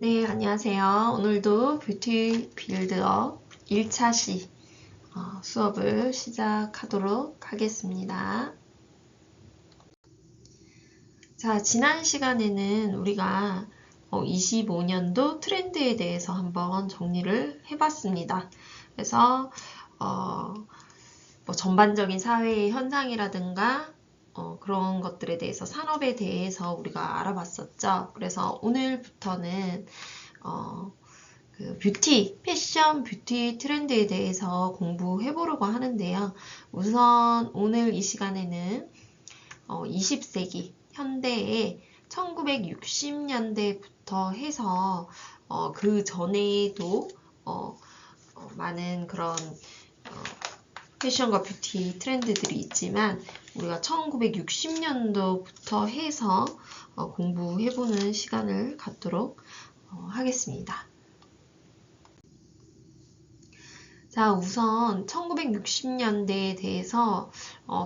네, 안녕하세요. 오늘도 뷰티 빌드업 1차 시 수업을 시작하도록 하겠습니다. 자, 지난 시간에는 우리가 25년도 트렌드에 대해서 한번 정리를 해봤습니다. 그래서 뭐 전반적인 사회의 현상이라든가 그런 것들에 대해서 산업에 대해서 우리가 알아봤었죠. 그래서 오늘부터는 그 패션 뷰티 트렌드에 대해서 공부해 보려고 하는데요. 우선 오늘 이 시간에는 20세기 현대의 1960년대부터 해서 그 전에도 많은 그런 패션과 뷰티 트렌드들이 있지만 우리가 1960년도부터 해서 공부해보는 시간을 갖도록 하겠습니다. 자, 우선 1960년대에 대해서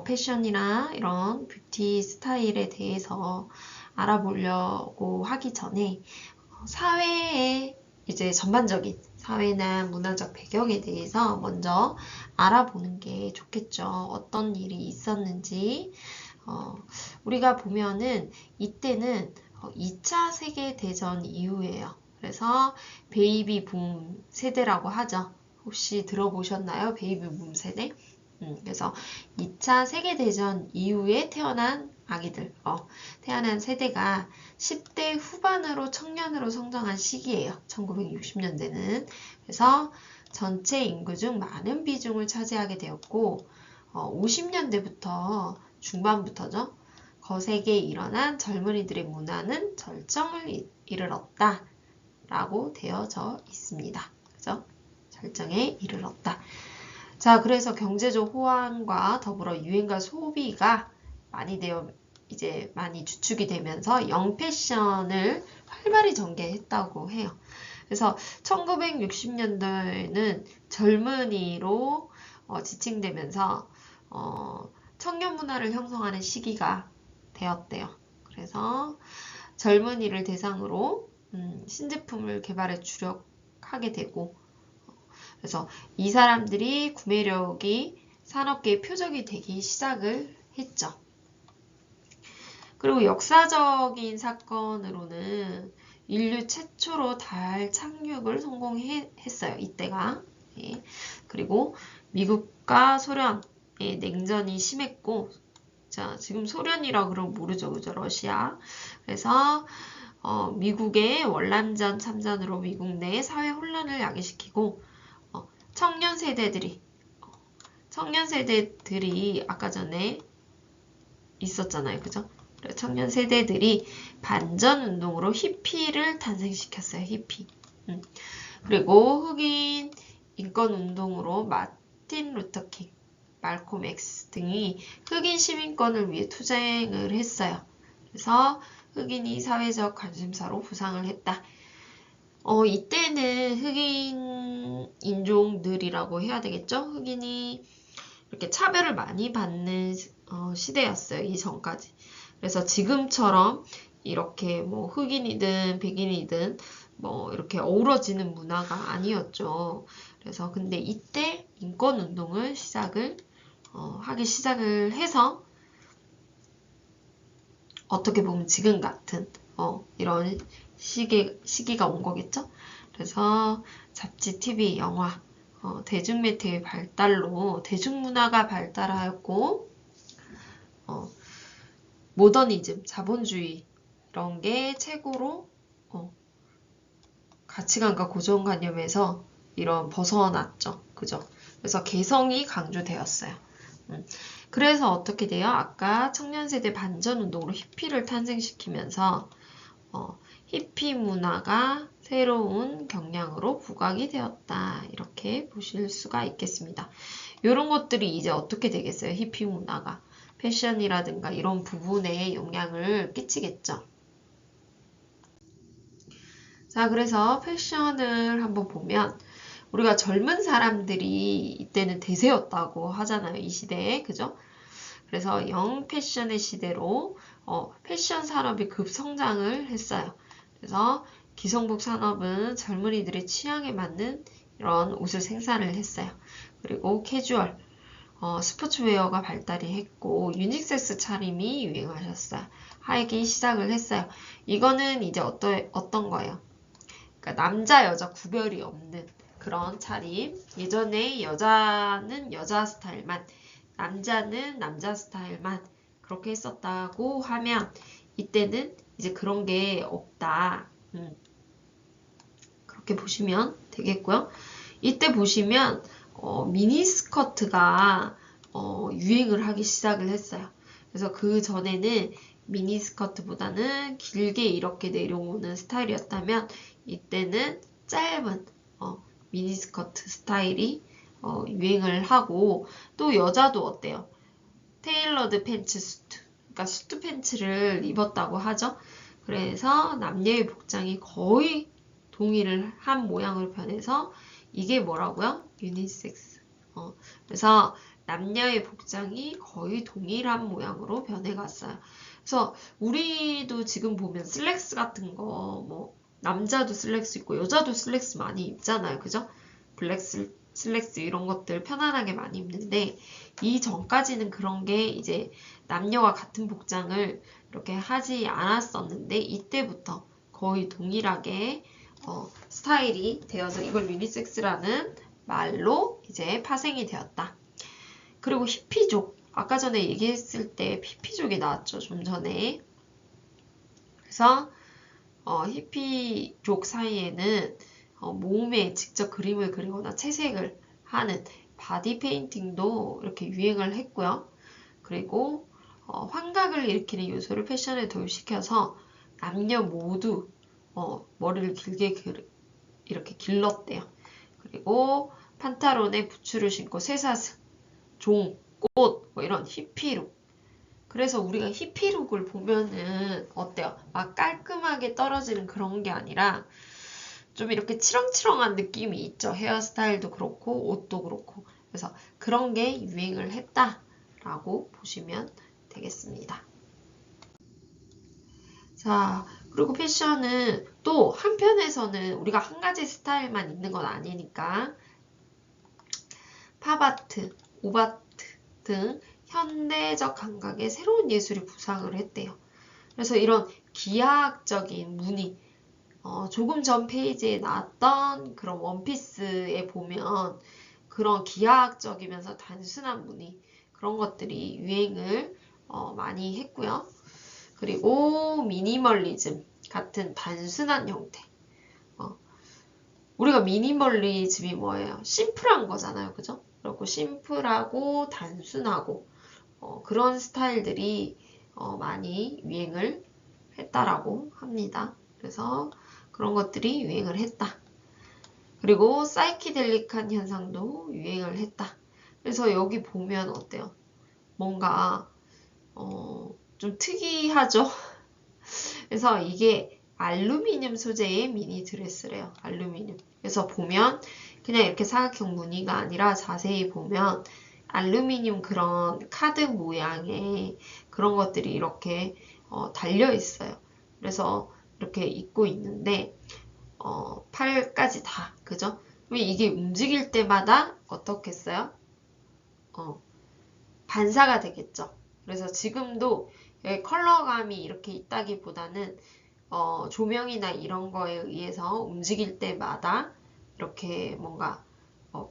패션이나 이런 뷰티 스타일에 대해서 알아보려고 하기 전에 사회의 이제 전반적인 사회나 문화적 배경에 대해서 먼저 알아보는 게 좋겠죠. 어떤 일이 있었는지. 우리가 보면은 이때는 2차 세계대전 이후예요. 그래서 베이비 붐 세대라고 하죠. 혹시 들어보셨나요? 베이비 붐 세대? 그래서 2차 세계대전 이후에 태어난 아기들, 태어난 세대가 10대 후반으로 청년으로 성장한 시기예요. 1960년대는. 그래서 전체 인구 중 많은 비중을 차지하게 되었고, 50년대부터 중반부터죠. 거세게 일어난 젊은이들의 문화는 절정을 이르렀다. 라고 되어져 있습니다. 그죠? 절정에 이르렀다. 자, 그래서 경제적 호황과 더불어 유행과 소비가 이제 많이 주축이 되면서 영패션을 활발히 전개했다고 해요. 그래서 1960년대에는 젊은이로 지칭되면서 청년 문화를 형성하는 시기가 되었대요. 그래서 젊은이를 대상으로 신제품을 개발에 주력하게 되고, 그래서 이 사람들이 구매력이 산업계의 표적이 되기 시작을 했죠. 그리고 역사적인 사건으로는 인류 최초로 달 착륙을 성공했어요. 이때가. 예. 그리고 미국과 소련의 냉전이 심했고, 자, 지금 소련이라 그러면 모르죠. 그죠? 러시아. 그래서 미국의 월남전 참전으로 미국 내 사회 혼란을 야기시키고 청년 세대들이 아까 전에 있었잖아요. 그죠? 청년 세대들이 반전 운동으로 히피를 탄생시켰어요. 히피. 그리고 흑인 인권 운동으로 마틴 루터 킹, 말콤 X 등이 흑인 시민권을 위해 투쟁을 했어요. 그래서 흑인이 사회적 관심사로 부상을 했다. 이때는 흑인 인종들이라고 해야 되겠죠? 흑인이 이렇게 차별을 많이 받는 시대였어요. 이전까지. 그래서 지금처럼 이렇게 뭐 흑인이든 백인이든 뭐 이렇게 어우러지는 문화가 아니었죠. 그래서 근데 이때 인권 운동을 하기 시작을 해서 어떻게 보면 지금 같은 이런 시기가 온 거겠죠. 그래서 잡지, TV, 영화, 대중매체의 발달로 대중문화가 발달하였고 모더니즘, 자본주의 이런 게 최고로 가치관과 고정관념에서 이런 벗어났죠. 그죠? 그래서 개성이 강조되었어요. 그래서 어떻게 돼요? 아까 청년세대 반전운동으로 히피를 탄생시키면서 히피 문화가 새로운 경향으로 부각이 되었다. 이렇게 보실 수가 있겠습니다. 이런 것들이 이제 어떻게 되겠어요? 히피 문화가. 패션이라든가 이런 부분에 영향을 끼치겠죠. 자, 그래서 패션을 한번 보면 우리가 젊은 사람들이 이때는 대세였다고 하잖아요. 이 시대에. 그죠? 그래서 영 패션의 시대로 패션 산업이 급성장을 했어요. 그래서 기성복 산업은 젊은이들의 취향에 맞는 이런 옷을 생산을 했어요. 그리고 캐주얼, 스포츠웨어가 발달이 했고 유니섹스 차림이 유행하셨어요. 하기 시작을 했어요. 이거는 이제 어떤 거예요? 그러니까 남자 여자 구별이 없는 그런 차림. 예전에 여자는 여자 스타일만, 남자는 남자 스타일만 그렇게 했었다고 하면 이때는 이제 그런 게 없다. 그렇게 보시면 되겠고요. 이때 보시면 미니스커트가 유행을 하기 시작을 했어요. 그래서 그 전에는 미니스커트보다는 길게 이렇게 내려오는 스타일이었다면 이때는 짧은 미니스커트 스타일이 유행을 하고 또 여자도 어때요? 테일러드 팬츠 수트, 그러니까 수트 팬츠를 입었다고 하죠. 그래서 남녀의 복장이 거의 동일을 한 모양으로 변해서 이게 뭐라고요? 유니섹스. 그래서 남녀의 복장이 거의 동일한 모양으로 변해갔어요. 그래서 우리도 지금 보면 슬랙스 같은 거, 뭐 남자도 슬랙스 입고 여자도 슬랙스 많이 입잖아요. 그죠? 블랙 슬랙스 이런 것들 편안하게 많이 입는데 이 전까지는 그런 게 이제 남녀가 같은 복장을 이렇게 하지 않았었는데 이때부터 거의 동일하게 스타일이 되어서 이걸 유니섹스라는 말로 이제 파생이 되었다. 그리고 히피족, 아까 전에 얘기했을 때 히피족이 나왔죠, 좀 전에. 그래서 히피족 사이에는 몸에 직접 그림을 그리거나 채색을 하는 바디 페인팅도 이렇게 유행을 했고요. 그리고 환각을 일으키는 요소를 패션에 도입시켜서 남녀 모두 머리를 길게 이렇게 길렀대요. 그리고 판타론에 부츠를 신고 쇠사슬, 종, 꽃, 뭐 이런 히피룩. 그래서 우리가 히피룩을 보면은 어때요? 막 깔끔하게 떨어지는 그런 게 아니라 좀 이렇게 치렁치렁한 느낌이 있죠. 헤어스타일도 그렇고 옷도 그렇고. 그래서 그런 게 유행을 했다라고 보시면 되겠습니다. 자, 그리고 패션은 또 한편에서는 우리가 한 가지 스타일만 있는 건 아니니까 팝아트, 오바트 등 현대적 감각의 새로운 예술이 부상을 했대요. 그래서 이런 기하학적인 무늬, 조금 전 페이지에 나왔던 그런 원피스에 보면 그런 기하학적이면서 단순한 무늬 그런 것들이 유행을 많이 했고요. 그리고 미니멀리즘 같은 단순한 형태. 우리가 미니멀리즘이 뭐예요? 심플한 거잖아요. 그죠? 그리고 심플하고 단순하고 그런 스타일들이 많이 유행을 했다라고 합니다. 그래서 그런 것들이 유행을 했다. 그리고 사이키델릭한 현상도 유행을 했다. 그래서 여기 보면 어때요? 뭔가 좀 특이하죠? 그래서 이게 알루미늄 소재의 미니 드레스래요. 알루미늄. 그래서 보면 그냥 이렇게 사각형 무늬가 아니라 자세히 보면 알루미늄 그런 카드 모양의 그런 것들이 이렇게 달려 있어요. 그래서 이렇게 입고 있는데 팔까지 다 그죠? 왜 이게 움직일 때마다 어떻겠어요? 반사가 되겠죠. 그래서 지금도 컬러감이 이렇게 있다기보다는 조명이나 이런 거에 의해서 움직일 때마다 이렇게 뭔가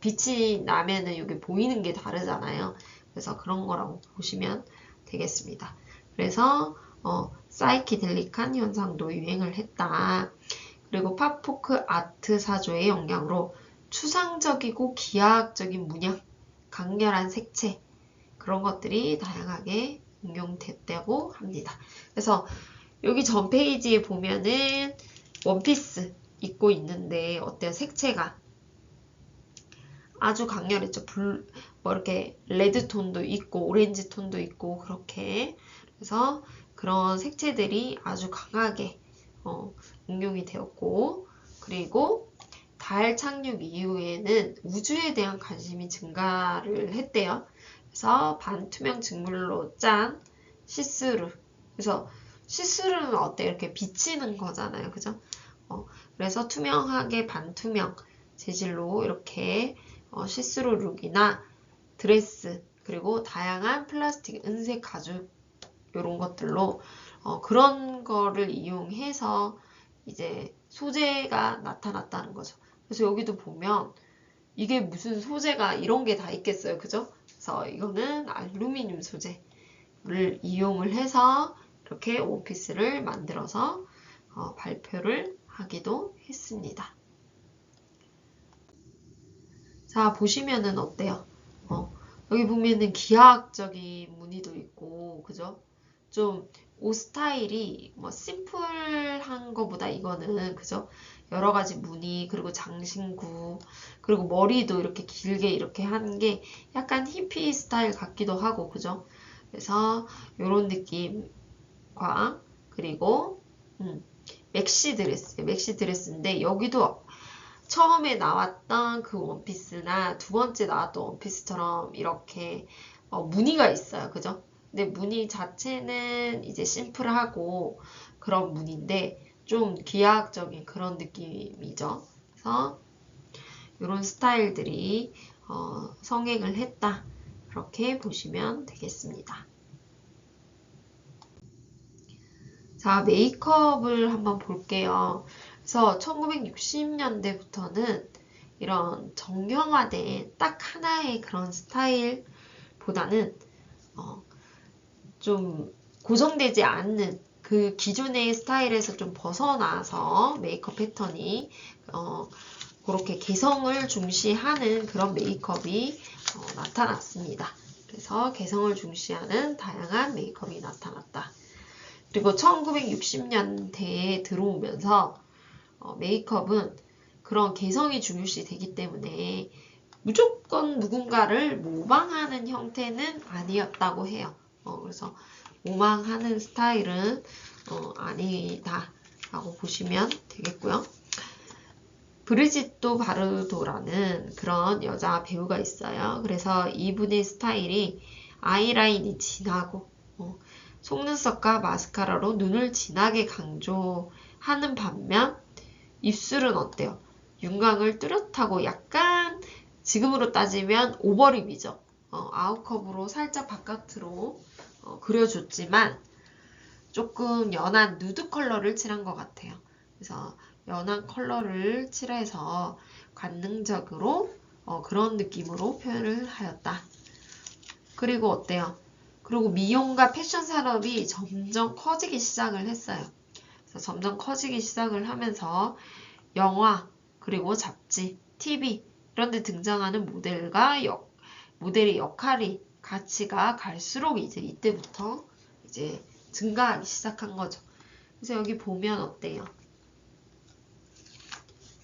빛이 나면은 여기 보이는 게 다르잖아요. 그래서 그런 거라고 보시면 되겠습니다. 그래서 사이키델릭한 현상도 유행을 했다. 그리고 팝포크 아트 사조의 영향으로 추상적이고 기하학적인 문양, 강렬한 색채 그런 것들이 다양하게 응용됐다고 합니다. 그래서 여기 전 페이지에 보면은 원피스 입고 있는데 어때요? 색채가 아주 강렬했죠. 뭐 이렇게 레드 톤도 있고 오렌지 톤도 있고 그렇게 그래서 그런 색채들이 아주 강하게 응용이 되었고 그리고 달 착륙 이후에는 우주에 대한 관심이 증가를 했대요. 그래서 반투명 직물로 짠 시스루. 그래서 시스루는 어때? 이렇게 비치는 거잖아요. 그죠? 그래서 투명하게 반투명 재질로 이렇게 시스루 룩이나 드레스 그리고 다양한 플라스틱, 은색 가죽 이런 것들로 그런 거를 이용해서 이제 소재가 나타났다는 거죠. 그래서 여기도 보면 이게 무슨 소재가 이런 게 다 있겠어요. 그죠? 그래서 이거는 알루미늄 소재를 이용을 해서 이렇게 원피스를 만들어서 발표를 하기도 했습니다. 자, 보시면은 어때요? 여기 보면은 기하학적인 무늬도 있고, 그죠? 좀 옷 스타일이 뭐 심플한 거보다 이거는, 그죠? 여러 가지 무늬, 그리고 장신구, 그리고 머리도 이렇게 길게 이렇게 하는 게 약간 히피 스타일 같기도 하고, 그죠? 그래서 이런 느낌과, 그리고, 맥시 드레스인데, 여기도 처음에 나왔던 그 원피스나 두 번째 나왔던 원피스처럼 이렇게 무늬가 있어요. 그죠? 근데 무늬 자체는 이제 심플하고 그런 무늬인데 좀 기하학적인 그런 느낌이죠. 그래서 이런 스타일들이 성행을 했다. 그렇게 보시면 되겠습니다. 자, 메이크업을 한번 볼게요. 그래서 1960년대부터는 이런 정형화된 딱 하나의 그런 스타일보다는 좀 고정되지 않는 그 기존의 스타일에서 좀 벗어나서 메이크업 패턴이 그렇게 개성을 중시하는 그런 메이크업이 나타났습니다. 그래서 개성을 중시하는 다양한 메이크업이 나타났다. 그리고 1960년대에 들어오면서 메이크업은 그런 개성이 중요시 되기 때문에 무조건 누군가를 모방하는 형태는 아니었다고 해요. 그래서 모방하는 스타일은 아니다 라고 보시면 되겠고요. 브리짓도 바르도라는 그런 여자 배우가 있어요. 그래서 이분의 스타일이 아이라인이 진하고 속눈썹과 마스카라로 눈을 진하게 강조하는 반면 입술은 어때요? 윤곽을 뚜렷하고 약간 지금으로 따지면 오버립이죠. 아웃컵으로 살짝 바깥으로 그려줬지만 조금 연한 누드 컬러를 칠한 것 같아요. 그래서 연한 컬러를 칠해서 관능적으로 그런 느낌으로 표현을 하였다. 그리고 어때요? 그리고 미용과 패션 산업이 점점 커지기 시작을 했어요. 그래서 점점 커지기 시작을 하면서 영화, 그리고 잡지, TV 이런 데 등장하는 모델의 역할이 가치가 갈수록 이제 이때부터 이제 증가하기 시작한 거죠. 그래서 여기 보면 어때요?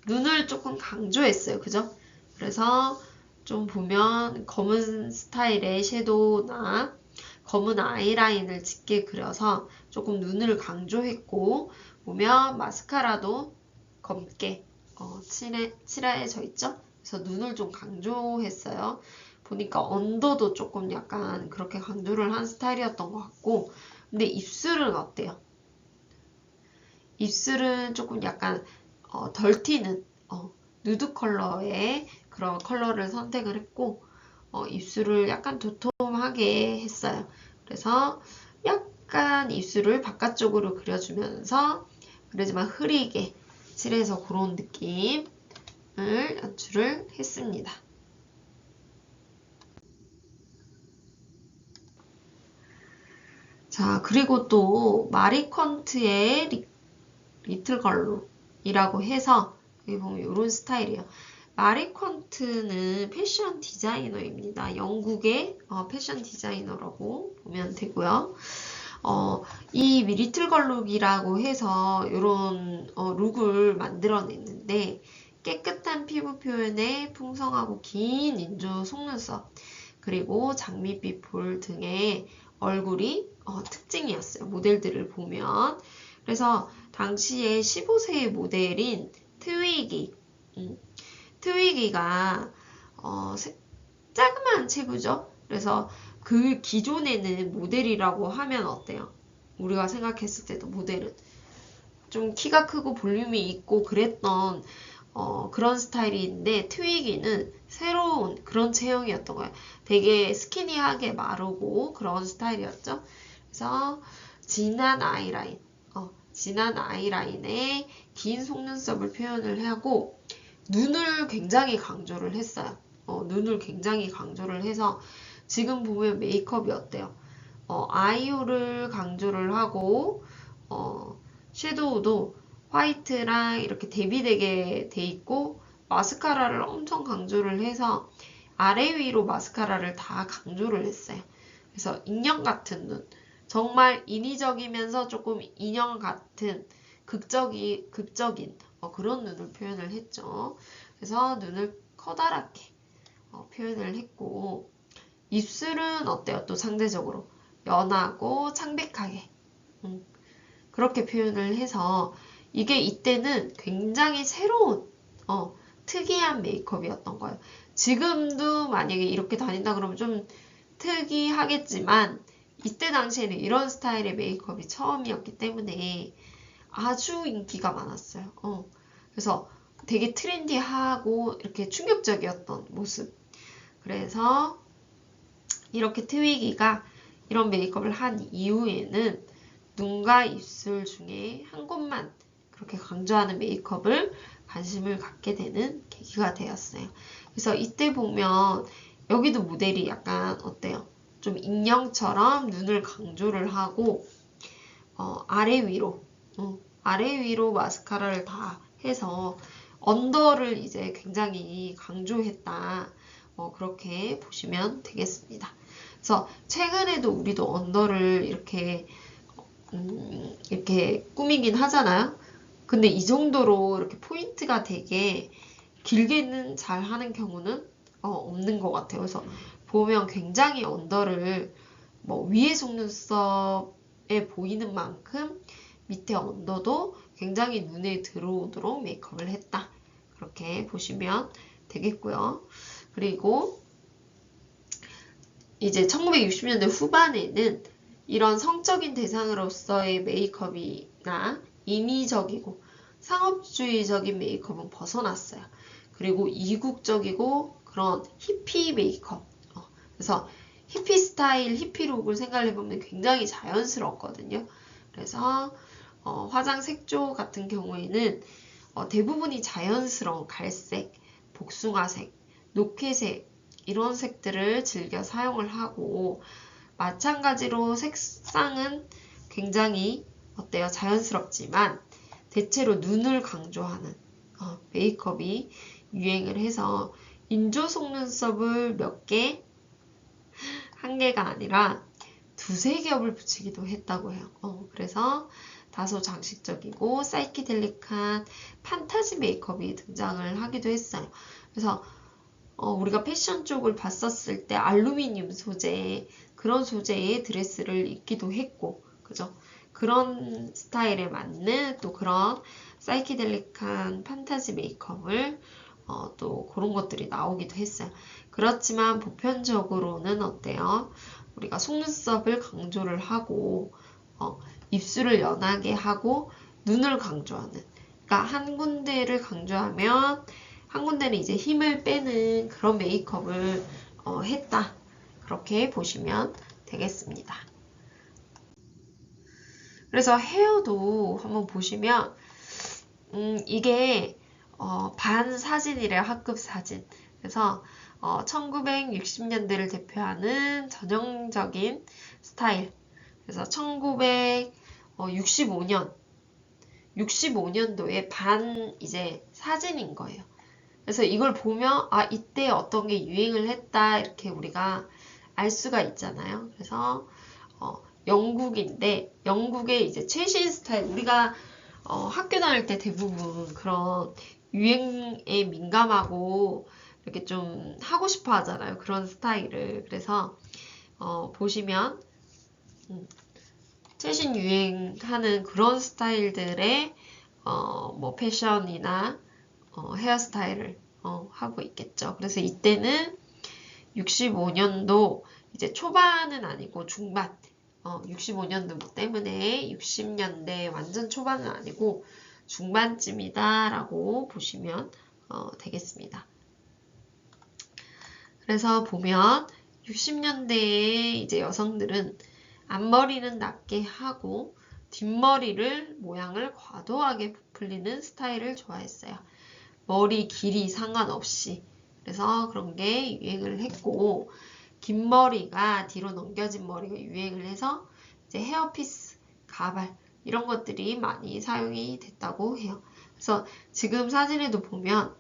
눈을 조금 강조했어요. 그죠? 그래서 좀 보면 검은 스타일의 섀도우나 검은 아이라인을 짙게 그려서 조금 눈을 강조했고 보면 마스카라도 검게 칠해져 있죠? 그래서 눈을 좀 강조했어요. 보니까 언더도 조금 약간 그렇게 강조를 한 스타일이었던 것 같고 근데 입술은 어때요? 입술은 조금 약간 덜 튀는 누드 컬러의 그런 컬러를 선택을 했고 입술을 약간 도톰하게 했어요. 그래서 약간 입술을 바깥쪽으로 그려주면서 그러지만 흐리게 칠해서 그런 느낌을 연출을 했습니다. 자, 그리고 또 마리퀀트의 리틀 걸로이라고 해서 여기 보면 이런 스타일이에요. 마리퀀트는 패션 디자이너입니다. 영국의 패션 디자이너라고 보면 되고요. 이 리틀 걸룩이라고 해서 이런 룩을 만들어냈는데 깨끗한 피부 표현에 풍성하고 긴 인조 속눈썹 그리고 장밋빛 볼 등의 얼굴이 특징이었어요. 모델들을 보면 그래서 당시에 15세의 모델인 트위기가 자그마한 체구죠. 그래서 그 기존에는 모델이라고 하면 어때요? 우리가 생각했을 때도 모델은 좀 키가 크고 볼륨이 있고 그랬던 그런 스타일인데 트위기는 새로운 그런 체형이었던 거예요. 되게 스키니하게 마르고 그런 스타일이었죠. 그래서 진한 아이라인에 긴 속눈썹을 표현을 하고 눈을 굉장히 강조를 했어요. 눈을 굉장히 강조를 해서 지금 보면 메이크업이 어때요? 아이홀을 강조를 하고 섀도우도 화이트랑 이렇게 대비되게 돼 있고 마스카라를 엄청 강조를 해서 아래 위로 마스카라를 다 강조를 했어요. 그래서 인형 같은 눈. 정말 인위적이면서 조금 인형 같은 극적인 그런 눈을 표현을 했죠. 그래서 눈을 커다랗게 표현을 했고 입술은 어때요? 또 상대적으로 연하고 창백하게 그렇게 표현을 해서 이게 이때는 굉장히 새로운 특이한 메이크업이었던 거예요. 지금도 만약에 이렇게 다닌다 그러면 좀 특이하겠지만 이때 당시에는 이런 스타일의 메이크업이 처음이었기 때문에 아주 인기가 많았어요. 그래서 되게 트렌디하고 이렇게 충격적이었던 모습. 그래서 이렇게 트위기가 이런 메이크업을 한 이후에는 눈과 입술 중에 한 곳만 그렇게 강조하는 메이크업을 관심을 갖게 되는 계기가 되었어요. 그래서 이때 보면 여기도 모델이 약간 어때요? 좀 인형처럼 눈을 강조를 하고 아래 위로 마스카라를 다 해서 언더를 이제 굉장히 강조했다. 그렇게 보시면 되겠습니다. 그래서 최근에도 우리도 언더를 이렇게 꾸미긴 하잖아요. 근데 이 정도로 이렇게 포인트가 되게 길게는 잘 하는 경우는 없는 것 같아요. 그래서 보면 굉장히 언더를 위에 속눈썹에 보이는 만큼 밑에 언더도 굉장히 눈에 들어오도록 메이크업을 했다. 그렇게 보시면 되겠고요. 그리고 이제 1960년대 후반에는 이런 성적인 대상으로서의 메이크업이나 인위적이고 상업주의적인 메이크업은 벗어났어요. 그리고 이국적이고 그런 히피 메이크업. 그래서 히피 스타일, 히피룩을 생각해보면 굉장히 자연스럽거든요. 그래서 화장 색조 같은 경우에는 대부분이 자연스러운 갈색, 복숭아색, 녹회색 이런 색들을 즐겨 사용을 하고 마찬가지로 색상은 굉장히 어때요? 자연스럽지만 대체로 눈을 강조하는 메이크업이 유행을 해서 인조 속눈썹을 몇 개, 한 개가 아니라 두세 겹을 붙이기도 했다고 해요. 그래서 다소 장식적이고 사이키델릭한 판타지 메이크업이 등장을 하기도 했어요. 그래서 우리가 패션 쪽을 봤었을 때 알루미늄 소재, 그런 소재의 드레스를 입기도 했고, 그죠? 그런 스타일에 맞는 또 그런 사이키델릭한 판타지 메이크업을 또 그런 것들이 나오기도 했어요. 그렇지만 보편적으로는 어때요? 우리가 속눈썹을 강조를 하고 입술을 연하게 하고 눈을 강조하는 그러니까 한 군데를 강조하면 한 군데는 이제 힘을 빼는 그런 메이크업을 했다. 그렇게 보시면 되겠습니다. 그래서 헤어도 한번 보시면 이게 반 사진이래요. 학급 사진. 그래서 1960년대를 대표하는 전형적인 스타일. 그래서 1965년도에 반 이제 사진인 거예요. 그래서 이걸 보면 이때 어떤 게 유행을 했다 이렇게 우리가 알 수가 있잖아요. 그래서 영국인데 영국의 이제 최신 스타일 우리가 학교 다닐 때 대부분 그런 유행에 민감하고 이렇게 좀 하고 싶어 하잖아요. 그런 스타일을. 그래서 보시면 최신 유행하는 그런 스타일들의 뭐 패션이나 헤어스타일을 하고 있겠죠. 그래서 이때는 65년도 이제 초반은 아니고 중반 65년도 때문에 60년대 완전 초반은 아니고 중반쯤이다 라고 보시면 되겠습니다. 그래서 보면 60년대에 이제 여성들은 앞머리는 낮게 하고 뒷머리를 모양을 과도하게 부풀리는 스타일을 좋아했어요. 머리 길이 상관없이. 그래서 그런 게 유행을 했고, 긴 머리가 뒤로 넘겨진 머리가 유행을 해서 이제 헤어피스, 가발 이런 것들이 많이 사용이 됐다고 해요. 그래서 지금 사진에도 보면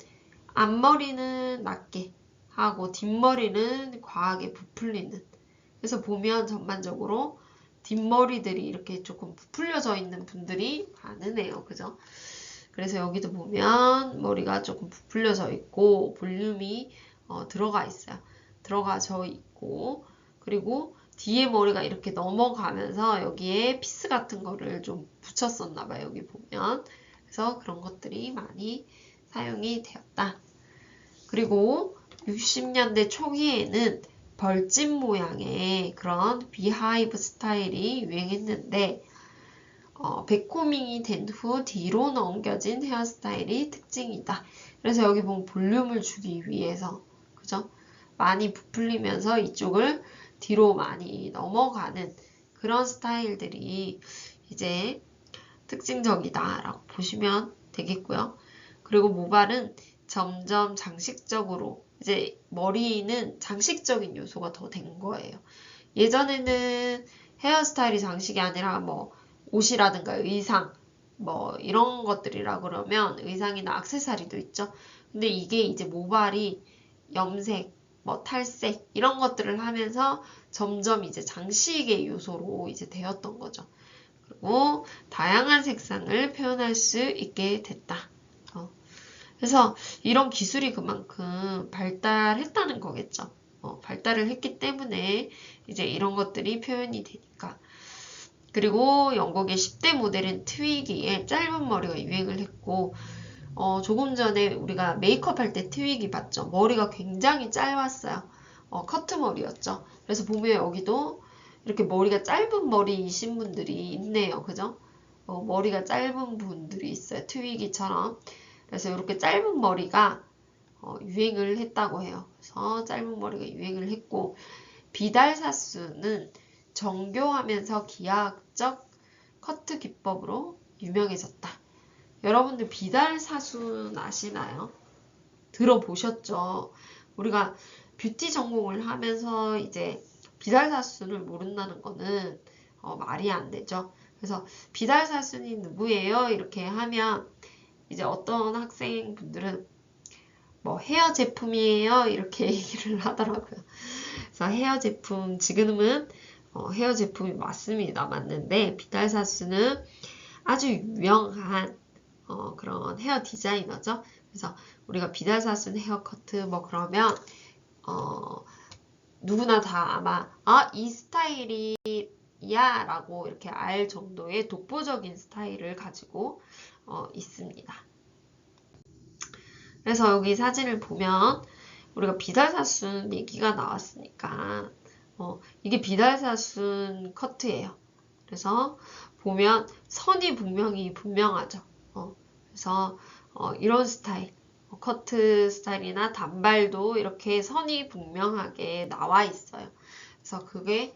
앞머리는 낮게 하고 뒷머리는 과하게 부풀리는. 그래서 보면 전반적으로 뒷머리들이 이렇게 조금 부풀려져 있는 분들이 많으네요. 그죠? 그래서 여기도 보면 머리가 조금 부풀려져 있고 볼륨이 들어가 있어요. 들어가져 있고 그리고 뒤에 머리가 이렇게 넘어가면서 여기에 피스 같은 거를 좀 붙였었나 봐요. 여기 보면. 그래서 그런 것들이 많이 사용이 되었다. 그리고 60년대 초기에는 벌집 모양의 그런 비하이브 스타일이 유행했는데 백코밍이 된 후 뒤로 넘겨진 헤어스타일이 특징이다. 그래서 여기 보면 볼륨을 주기 위해서 그죠? 많이 부풀리면서 이쪽을 뒤로 많이 넘어가는 그런 스타일들이 이제 특징적이다 라고 보시면 되겠고요. 그리고 모발은 점점 장식적으로 이제 머리는 장식적인 요소가 더 된 거예요. 예전에는 헤어스타일이 장식이 아니라 뭐 옷이라든가 의상 뭐 이런 것들이라 그러면 의상이나 액세서리도 있죠. 근데 이게 이제 모발이 염색, 뭐 탈색 이런 것들을 하면서 점점 이제 장식의 요소로 이제 되었던 거죠. 그리고 다양한 색상을 표현할 수 있게 됐다. 그래서 이런 기술이 그만큼 발달했다는 거겠죠. 발달을 했기 때문에 이제 이런 것들이 표현이 되니까. 그리고 영국의 10대 모델인 트위기에 짧은 머리가 유행을 했고 조금 전에 우리가 메이크업 할 때 트위기 봤죠. 머리가 굉장히 짧았어요. 커트 머리였죠. 그래서 보면 여기도 이렇게 머리가 짧은 머리이신 분들이 있네요. 그죠? 머리가 짧은 분들이 있어요. 트위기처럼. 그래서 이렇게 짧은 머리가 유행을 했다고 해요. 그래서 짧은 머리가 유행을 했고 비달사스는 정교하면서 기하학적 커트 기법으로 유명해졌다. 여러분들 비달사순 아시나요? 들어보셨죠? 우리가 뷰티 전공을 하면서 이제 비달사순을 모른다는 거는 말이 안 되죠. 그래서 비달사순이 누구예요? 이렇게 하면 이제 어떤 학생분들은 뭐 헤어 제품이에요 이렇게 얘기를 하더라고요. 그래서 헤어 제품 지금은 헤어 제품이 맞습니다. 맞는데 비달사스는 아주 유명한 그런 헤어 디자이너죠. 그래서 우리가 비달사순 헤어 커트 뭐 그러면 누구나 다 아마 이 스타일이야 라고 이렇게 알 정도의 독보적인 스타일을 가지고 있습니다. 그래서 여기 사진을 보면 우리가 비달사순 얘기가 나왔으니까 이게 비달사순 커트예요. 그래서 보면 선이 분명하죠. 그래서 이런 스타일 커트 스타일이나 단발도 이렇게 선이 분명하게 나와 있어요. 그래서 그게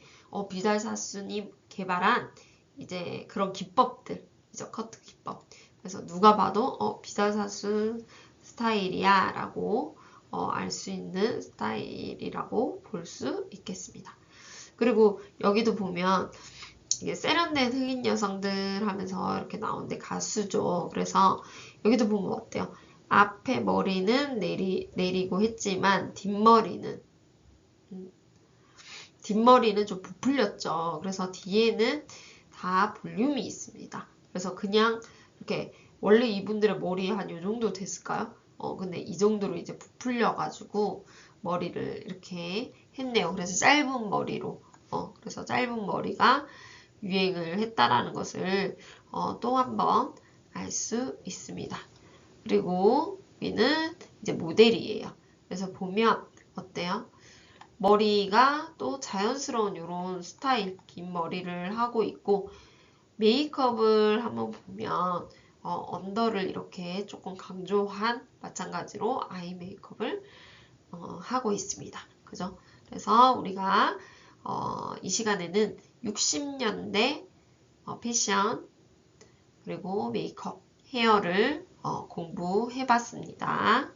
비달사순이 개발한 이제 그런 기법들이죠. 커트 기법. 그래서 누가 봐도 비달사순 스타일이야 라고 알 수 있는 스타일이라고 볼 수 있겠습니다. 그리고 여기도 보면 이게 세련된 흑인 여성들 하면서 이렇게 나오는데 가수죠. 그래서 여기도 보면 어때요? 앞에 머리는 내리고 했지만 뒷머리는 좀 부풀렸죠. 그래서 뒤에는 다 볼륨이 있습니다. 그래서 그냥 이렇게 원래 이분들의 머리 한 요 정도 됐을까요? 근데 이 정도로 이제 부풀려가지고 머리를 이렇게 했네요. 그래서 짧은 머리로 그래서 짧은 머리가 유행을 했다라는 것을 또 한 번 알 수 있습니다. 그리고 여기는 이제 모델이에요. 그래서 보면 어때요? 머리가 또 자연스러운 이런 스타일, 긴 머리를 하고 있고, 메이크업을 한번 보면 언더를 이렇게 조금 강조한 마찬가지로 아이 메이크업을 하고 있습니다. 그죠? 그래서 우리가 이 시간에는 60년대 패션 그리고 메이크업, 헤어를 공부해 봤습니다.